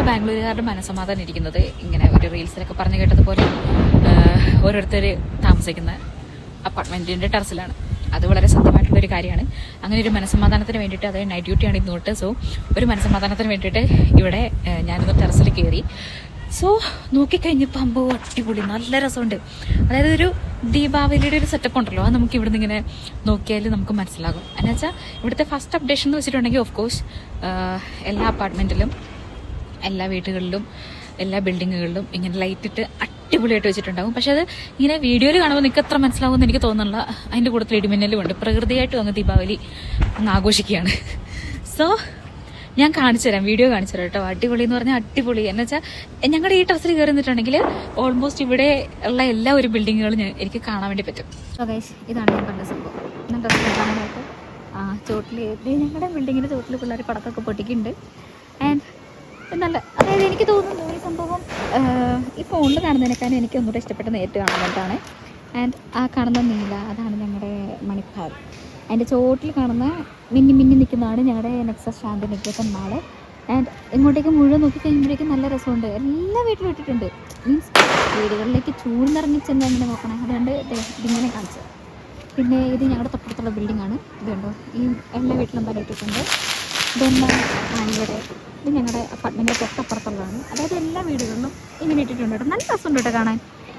നമ്മുടെ ബാംഗ്ലൂരുകാരുടെ മനസ്സമാധാനം ഇരിക്കുന്നത് ഇങ്ങനെ ഒരു റീൽസിലൊക്കെ പറഞ്ഞു കേട്ടതുപോലെ ഓരോരുത്തർ താമസിക്കുന്ന അപ്പാർട്ട്മെന്റിന്റെ ടെറസിലാണ്. അത് വളരെ സത്യമായിട്ടുള്ളൊരു കാര്യമാണ്. അങ്ങനെ ഒരു മനസ്സമാധാനത്തിന് വേണ്ടിയിട്ട്, അതായത് നൈറ്റ് ഡ്യൂട്ടിയാണ് ഇന്ന് തൊട്ട്. സോ ഒരു മനസ്സമാധാനത്തിന് വേണ്ടിയിട്ട് ഇവിടെ ഞാനിന്ന് ടെറസിൽ കയറി. സോ നോക്കിക്കഴിഞ്ഞപ്പോൾ അമ്പോ അടിപൊളി, നല്ല രസമുണ്ട്. അതായത് ഒരു ദീപാവലിയുടെ ഒരു സെറ്റപ്പ് ഉണ്ടല്ലോ, അത് നമുക്ക് ഇവിടുന്ന് ഇങ്ങനെ നോക്കിയാൽ നമുക്ക് മനസ്സിലാകും. എന്നുവെച്ചാൽ ഇവിടുത്തെ ഫസ്റ്റ് അപ്ഡേഷൻ എന്ന് വെച്ചിട്ടുണ്ടെങ്കിൽ ഓഫ് കോഴ്സ് എല്ലാ അപ്പാർട്ട്മെന്റിലും, എല്ലാ വീടുകളിലും, എല്ലാ ബിൽഡിങ്ങുകളിലും ഇങ്ങനെ ലൈറ്റ് ഇട്ട് അടിപൊളിയായിട്ട് വെച്ചിട്ടുണ്ടാകും. പക്ഷെ അത് ഇങ്ങനെ വീഡിയോയിൽ കാണുമ്പോൾ നിങ്ങൾക്ക് എത്ര മനസ്സിലാവുമെന്ന് എനിക്ക് തോന്നുന്നില്ല. അതിൻ്റെ കൂട്ടത്തിൽ ഇടിമിന്നലും ഉണ്ട്. പ്രകൃതിയായിട്ടും അങ്ങ് ദീപാവലി അങ്ങ് ആഘോഷിക്കുകയാണ്. സോ ഞാൻ കാണിച്ചു തരാം, വീഡിയോ കാണിച്ചു തരാം കേട്ടോ. അടിപൊളി എന്ന് പറഞ്ഞാൽ അടിപൊളി. എന്ന് വെച്ചാൽ ഞങ്ങളുടെ ഈ ടെറസിൽ കയറി നിന്നിട്ടുണ്ടെങ്കിൽ ഓൾമോസ്റ്റ് ഇവിടെ ഉള്ള എല്ലാ ഒരു ബിൽഡിങ്ങുകളും എനിക്ക് കാണാൻ വേണ്ടി പറ്റും. സോ ഗൈസ്, ഇതാണ് ഞാൻ കണ്ട സംഭവം. ഞാൻ ടെറസിൽ കാണാനായിട്ട് ചോട്ടിൽ ഞങ്ങളുടെ ബിൽഡിങ്ങിൻ്റെ ചോട്ടിൽ പിള്ളേർ പടക്കമൊക്കെ പൊട്ടിക്കുന്നുണ്ട്. ആൻഡ് നല്ല, അതായത് എനിക്ക് തോന്നുന്നു ഈ സംഭവം ഈ ഫോണിൽ കാണുന്നതിനേക്കാളും എനിക്ക് ഒന്നുകൂടെ ഇഷ്ടപ്പെട്ട് നേരിട്ട് കാണുന്നതാണ്. ആൻഡ് ആ കാണുന്ന നീല, അതാണ് ഞങ്ങളുടെ മണിപ്പാൽ. അതിൻ്റെ ചോട്ടിൽ കാണുന്ന മിന്നി മിന്നി നിൽക്കുന്നതാണ് ഞങ്ങളുടെ നെക്സസ് ശാന്തി നിക്കേതൻ മാള്. ആൻഡ് ഇങ്ങോട്ടേക്ക് മുഴുവൻ നോക്കി കഴിയുമ്പോഴേക്കും നല്ല രസമുണ്ട്. എല്ലാ വീട്ടിലും ഇട്ടിട്ടുണ്ട്. മീൻസ് വീടുകളിലേക്ക് ചൂടിനിറങ്ങി ചെന്ന് എങ്ങനെ നോക്കണം, അതുകൊണ്ട് ഇതിങ്ങനെ കാണിച്ചു. പിന്നെ ഇത് ഞങ്ങളുടെ തൊട്ടടുത്തുള്ള ബിൽഡിങ്ങാണ്. ഇതുണ്ടോ, ഈ എല്ലാ വീട്ടിലും പല ഇട്ടിട്ടുണ്ട്. ഇതെല്ലാം ഇവിടെ, ഇത് ഞങ്ങളുടെ അപ്പാർട്ട്മെൻറ്റിൻ്റെ തൊട്ടപ്പുറത്തുള്ളതാണ്. അതായത് എല്ലാ വീടുകളിലും ഇങ്ങനെ ഇട്ടിട്ടുണ്ട് കേട്ടോ. നല്ല രസമുണ്ട് കേട്ടോ കാണാൻ.